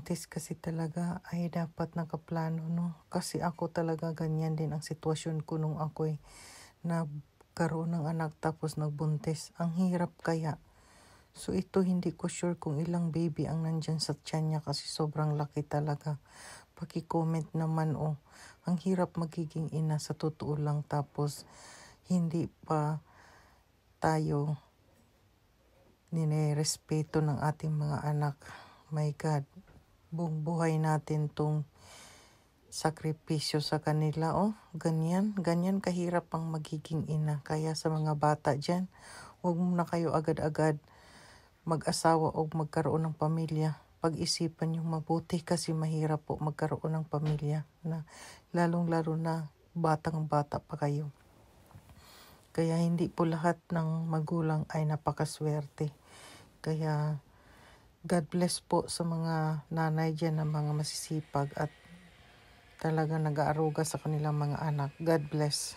pagbubuntis kasi talaga ay dapat nakaplano, no? Kasi ako talaga ganyan din ang sitwasyon ko nung ako'y nagkaroon ng anak tapos nagbuntis. Ang hirap kaya. So ito hindi ko sure kung ilang baby ang nandyan sa tiyan niya kasi sobrang laki talaga. Paki-comment naman ang hirap magiging ina sa totoo lang tapos hindi pa tayo ninerespeto ng ating mga anak. My God, buong buhay natin tong sakripisyo sa kanila. Ganyan kahirap ang magiging ina. Kaya sa mga bata dyan, huwag mo na kayo agad-agad mag-asawa o magkaroon ng pamilya. Pag-isipan yung mabuti kasi mahirap po magkaroon ng pamilya na lalong-lalo na batang-bata pa kayo. Kaya hindi po lahat ng magulang ay napakaswerte. Kaya God bless po sa mga nanay dyan na mga masisipag at talaga nag-aaruga sa kanilang mga anak. God bless.